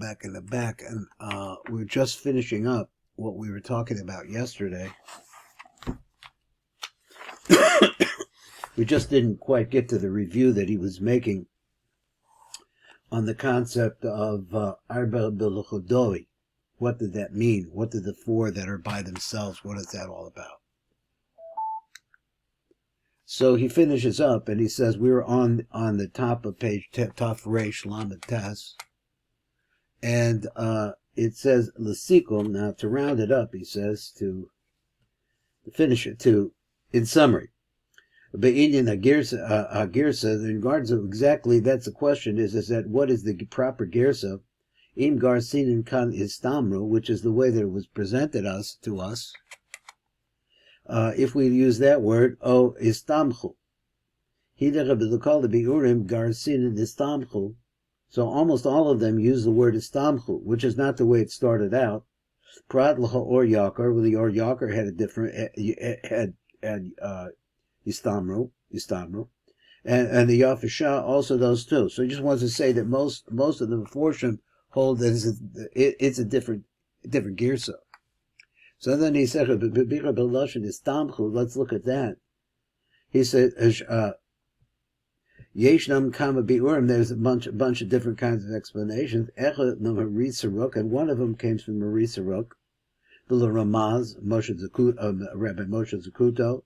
back in the back, and we're just finishing up what we were talking about yesterday. We just didn't quite get to the review that he was making on the concept of Arba B'Luchodoi. What did that mean? What did the four that are by themselves, what is that all about? So he finishes up and he says, we were on the top of page Taf Reish Lamed Tes, and it says L'Sikum. Now to round it up, he says, to finish it, in summary, Be'inyan Agirsa, in regards of exactly, that's the question, is that what is the proper Girsa? Im Garsin Kan Istamru, which is the way that it was presented to us. If we use that word, Istamchu. Hidach Biurim Garsin Istamchu. So almost all of them use the word Istamchu, which is not the way it started out. Prat L'cha Or Yakar, well, the Or Yakar had a different, had Istamru, and the Yafashah also those two. So he just wants to say that most of the Meforshim hold that it's a different girsa. So then he said, let's look at that. He said, Yeshnam Kama Biurim, there's a bunch of different kinds of explanations. Echad Marisaruk, and one of them came from Marisaruk. V'la Ramaz, Rabbi Moshe Zakuto,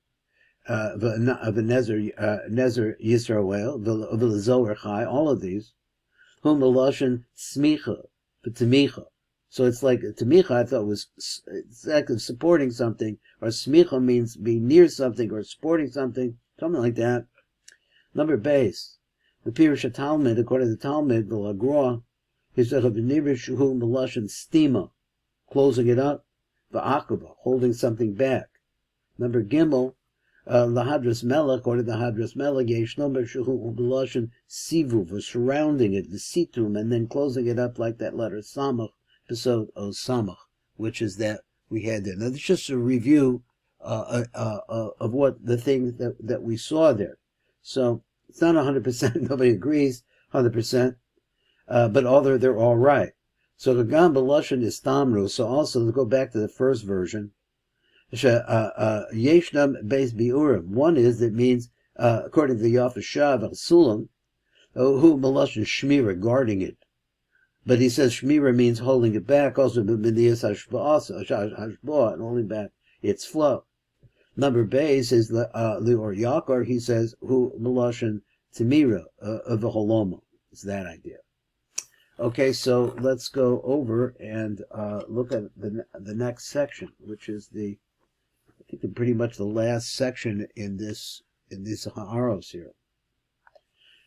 Nezer Yisrael, V'la Zohar Chai, all of these. Hum Lashon Smicha, Tamicha. So it's like Tamicha, I thought it's like supporting something, or Smicha means being near something or supporting something like that. Number base, the Pirush Talmud, according to the Talmud, the Lagroa, he said V'nirish Hu Lashon Stima, closing it up, V'akaba, holding something back. Number Gimel, Lahadras Melech, according to the Hadras Melech, Yeshnom Shuhu B'Lashon Sivu, for surrounding it, the Situm, and then closing it up like that letter Samach, episode O Samach, which is that we had there. Now, this is just a review of what the thing that we saw there. So it's not 100%. Nobody agrees 100%, but they're all right. So the Gam B'Lashon is Tamru. So also to go back to the first version. Yeshnam Beis Biurim. One is that means according to the Yafashah Sulam, who B'Lashon Shmira, guarding it. But he says Shmira means holding it back, also B'Midiyas Hashbah, and holding back its flow. Number base is Lior Yakar, he says, who B'Lashon Timira of the Holoma. It's that idea. Okay, so let's go over and look at the next section, which is I think pretty much the last section in these Ha'aros here.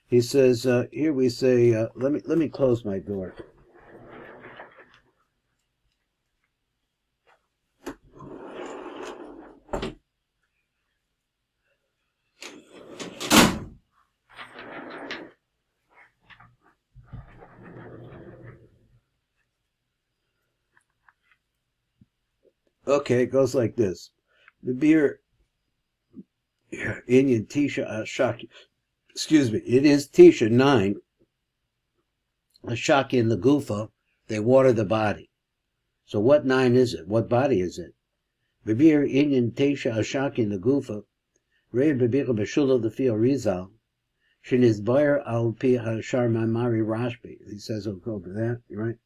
He says, here we say, let me close my door. Okay, it goes like this. The beer, Inyan Tisha Shaki, excuse me, it is Tisha 9, Shaki and the Gufa, they water the body. So what 9 is it? What body is it? Beer Inyan Tisha Shaki and the Gufa, Rei Beber Beshula the Fio Rizal, Shiniz Bayer al Pi Hashar Mamari Rashbi. He says, I'll go over that, right?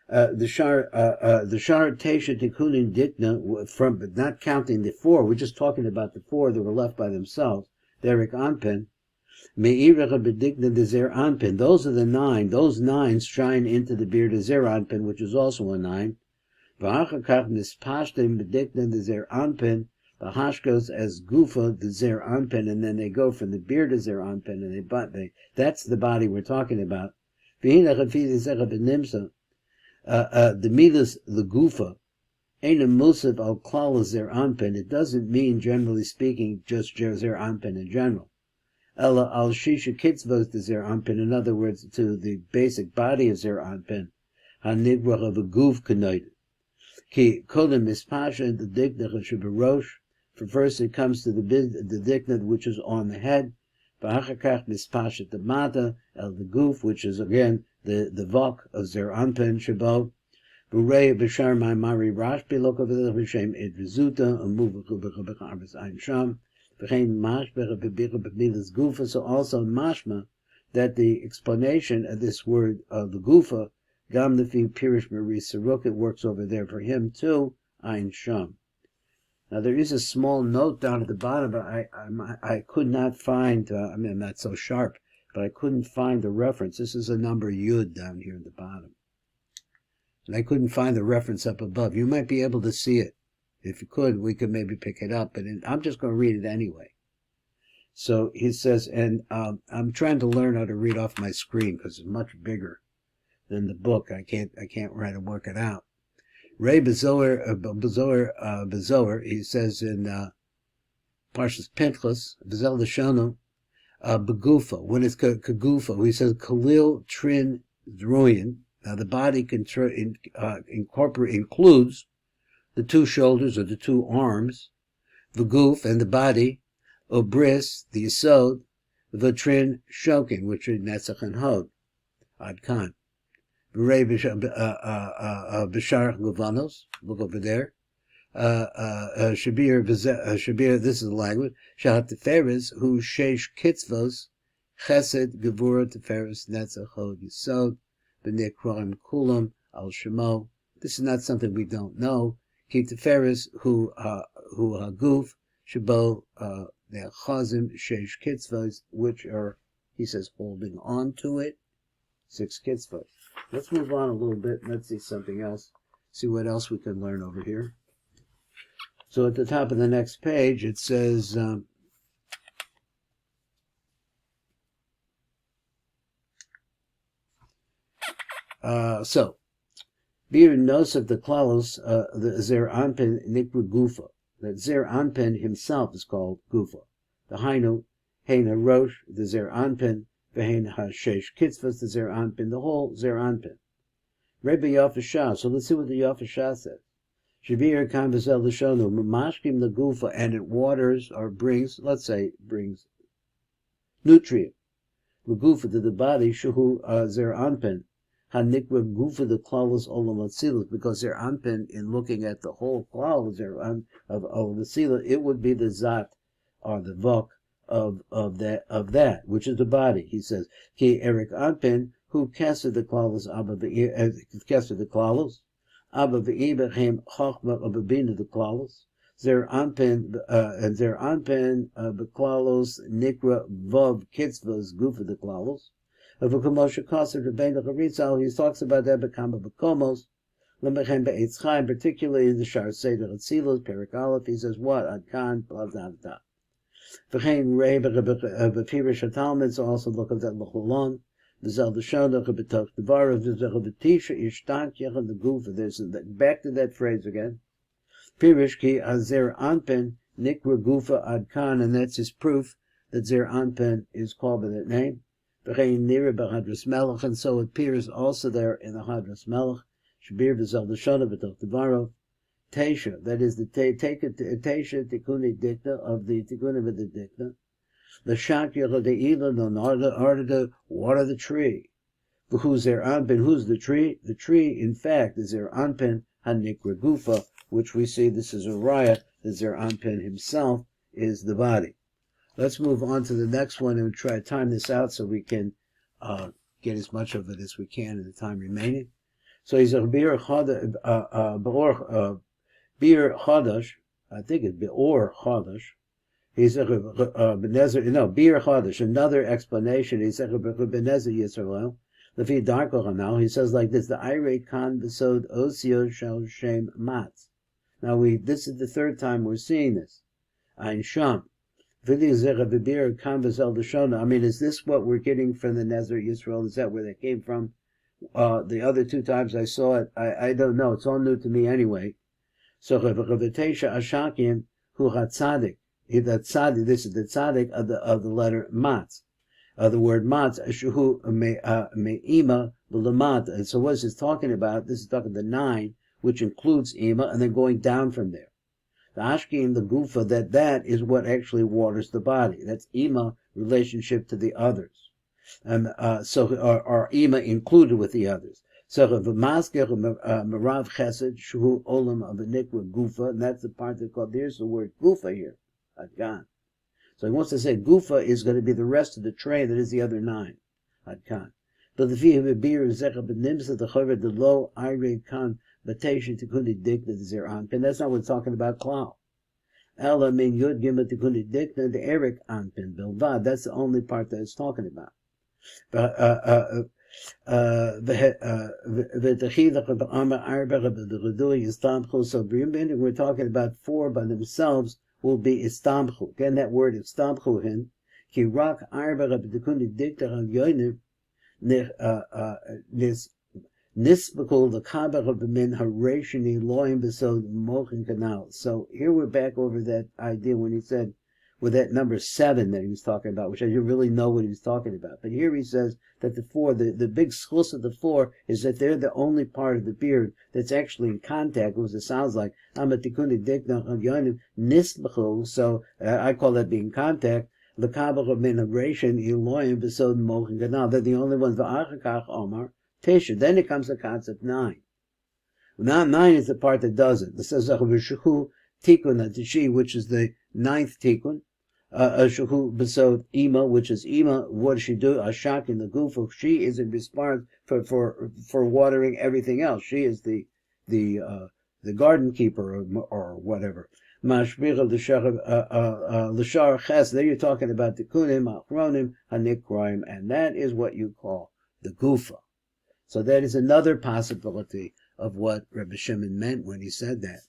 The Shar Tesha Tikunin Dikna, from not counting the 4, we're just talking about the 4 that were left by themselves. Derek Anpen, Me'irecha Bedikna Dezer Anpen. Those are the 9. Those 9s shine into the beard Dezer Anpen, which is also a 9. V'achakach Mispashtem Bedikna Dezer Anpen. The Hash goes as Gufa Dezer Anpen, and then they go from the beard Dezer Anpen, and that's the body we're talking about. V'hinach Afi Dezer Benimsa. The midas legufa ain't a musaf al klal zer anpen. It doesn't mean, generally speaking, just zer anpen in general. Ella al shisha kitzvos de zer anpen. In other words, to the basic body of zer anpen. Hanigrach of a guf kanoid. Ki kodem mispasha the diknach shabarosh. For first it comes to the diknach which is on the head. V'achakach mispasha the mata el the guf, which is again the vok of Zer Anpin Shabo, Burei Bishar Mari Rashbi Loka Vishem Ed Vizuta, and Move Arbis Ein Sham, Vechain Mashber Bemilas Gufa, so also Mashma, that the explanation of this word of the Gufa, Gam Lefi Pirish Mari Saruk, it works over there for him too, Ein Sham. Now there is a small note down at the bottom, but I could not find, I mean I'm not so sharp, but I couldn't find the reference. This is a number Yud down here at the bottom. And I couldn't find the reference up above. You might be able to see it. If you could, we could maybe pick it up, but I'm just going to read it anyway. So he says, and I'm trying to learn how to read off my screen because it's much bigger than the book. I can't try to work it out. Ray Bezoar, he says in Parshas Pinchas, Bezel Lashonu, Begufa, when it's Kagufa, he says Kalil Trin Droyan. Now the body includes the two shoulders or the two arms, the goof and the body, Obris, the Yisod, the Trin Shokin, which is Netzach and Hod, Ad Kan. Bishar Gavanos, look over there. Shabir, this is the language. Shahat Teves, who Sheish Kitzvos, Chesed, Gevura, Teferes, Netzach, Hod, Yisod, B'Nikroim Kulam, Al Shemo. This is not something we don't know. Ki Teferes, who Haguf, Shabo, the Chazim, Sheish Kitzvos, which are, he says, holding on to it. 6 Kitzvos. Let's move on a little bit and let's see something else. See what else we can learn over here. So at the top of the next page, it says, so, Bir Nosef the Klalos, the Zer Anpin Nikra Gufa. That Zer Anpin himself is called Gufa. The Hainu, Heina Rosh, the Zer Anpin, Vehein HaShesh Kitzvos, the Zer Anpin, the whole Zer Anpin. Rebbe Yafashah, so let's see what the Yafashah says. Shavir Kan Bezel Lashonu, Mamashkim the Gufa, and it waters or brings, let's say, brings nutrient. The Gufa to the body, Shuhu Zer Anpin, Hanikra Gufa the Klalos Olam Atzilut, because Zer Anpin, in looking at the whole Klalos of Olam Atzilut, it would be the Zat, or the Vok, of that, which is the body. He says, Ki Erik Anpin, who casted the Klalos, casted the Klalos, Abba v'ibechem chochma ababina the klalos. Zer anpin and zer anpin b'klalos nikra vav kitzvos gufa the klalos. Of a commotion cost of Rebbeinu Charitzal, he talks about that bekama b'komos. Lemechem be'etz chaim, particularly in the Shar Seder Atzilos, Perik Aleph, he says what? Adkan, blah blah blah. V'chein rei b'pirish hatalmids also look at that l'cholon. There's back to that phrase again. Pirish ki azer anpen nikra gufa adkan, and that's his proof that Zer Anpin is called by that name. And so it appears also there in the Hadras Melech. Shabir v'zel l'shana b'toch devarov. Teisha, that is the Teisha tikuni dikta of the tikuna of the dikta. The shakya of the elon in order to water the tree. Who's Zer Anpin? Who's the tree? The tree, in fact, is Zer Anpin hanikra gufa, which we see this is a raya that Zer Anpin himself is the body. Let's move on to the next one and try to time this out so we can get as much of it as we can in the time remaining. So he's a bir chadash. I think it's beor chadash. He's a Bir Chadash. Another explanation. He said Benezer Yisrael. Lefi Darko now. He says like this: the Ire Kan Besod Osio Shel Shem Matz. Now this is the third time we're seeing this. Ein Sham. I mean, is this what we're getting from the Nezer Yisrael? Is that where they came from? The other 2 times I saw it, I don't know. It's all new to me anyway. So Revetesha Ashakim Hu Hatzadik. That tzaddik, this is the tzaddik of the letter matz, the word matz, shuhu me'ima v'lamat. And so what is this talking about? This is talking the 9, which includes ima, and then going down from there. The ashkim, the gufa, that is what actually waters the body. That's ima relationship to the others. So are ima included with the others. So v'masker merav chesed shu olam of nikra gufa, and that's the part that called. There's the word gufa here, adkan. So he wants to say gufa is going to be the rest of the tray that is the other 9, adkan. But the fihi bebir zecha benimsa the chover the low ire kan batation tikuni dikna zer anpin. That's not what it's talking about. Klal. Ella min yud gimel tikuni dikna the erik anpin bilvad. That's the only part that it's talking about. We're talking about 4 by themselves will be istamchu. Again, that word istamchu hin. Ki rak arba b'tikuni dikta al yonim nisbekul the kaber of the min harashini loim besod mochin canal. So here we're back over that idea when he said with that number 7 that he was talking about, which I didn't really know what he was talking about. But here he says that the 4, the big schus of the 4 is that they're the only part of the beard that's actually in contact, as it sounds like. So I call that being contact. They're the only ones. Then it comes the concept 9. Now 9 is the part that doesn't. It says tikkun, which is the 9th tikkun. Shuhu besod ima, which is ima. What does she do? Ashak in the gufa. She is in response for watering everything else. She is the garden keeper or whatever. Mashbira l'shar ches. There you're talking about tikkunim, achronim, hanikraim, and that is what you call the gufa. So that is another possibility of what Rabbi Shimon meant when he said that.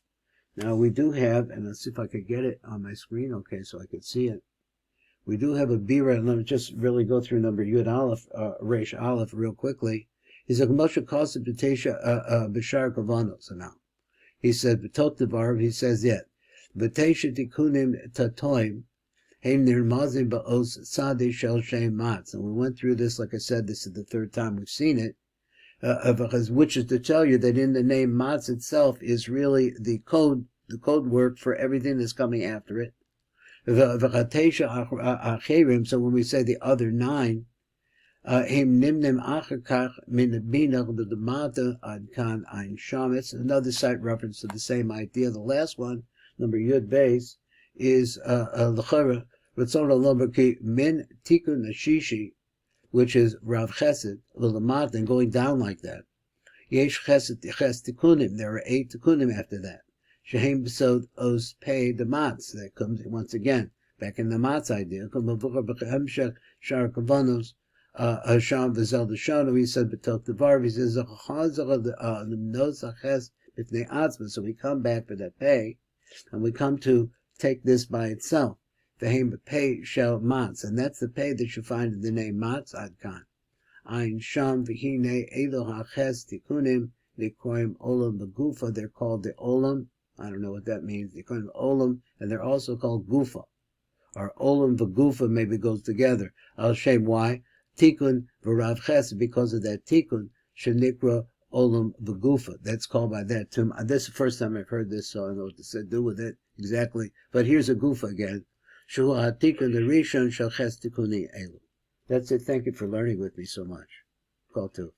Now we do have, and let's see if I could get it on my screen, okay, so I could see it. We do have a bira, and let me just really go through number Yud Aleph, Reish Aleph real quickly. He's a Moshe Kosef B'Tesha B'Shar Kavanos. So now, he said, B'Tot Devar, he says yet, B'Tesha Tikunim Tatoim, Heim Nirmazim Ba'os Tzadeh Shel Shem Matz. And we went through this, like I said, this is the 3rd time we've seen it. Which is to tell you that in the name Matz itself is really the code word for everything that's coming after it. So when we say the other 9, it's another site reference to the same idea. The last one, number Yud Beis, is l'chara min tikun ashishi, which is Rav Chesed, l'lamat, and going down like that. Yesh Chesed ches tikunim. There are 8 tikunim after that. Shehem b'sod os pei the matz. That comes once again back in the matz idea. Shar kavanos hasham v'zel d'shanu. He said b'tok devar. He says zechazar the nosaches b'fnei atzma. So we come back for that pei, and we come to take this by itself. The pei shel matz, and that's the pei that you find in the name matz adkan. Ein sham v'hine elo haches tikunim nikoim olam begufa. They're called the olam. I don't know what that means. They call them olam, and they're also called gufa. Or olam v'gufa maybe goes together. Al shem, why? Tikun v'rav ches, because of that tikun shenikra olam v'gufa. That's called by that term. This is the first time I've heard this, so I don't know what to do with it exactly. But here's a gufa again. Shu ha'tikun the rishon shel ches tikuni elu. That's it. Thank you for learning with me so much. Call 2.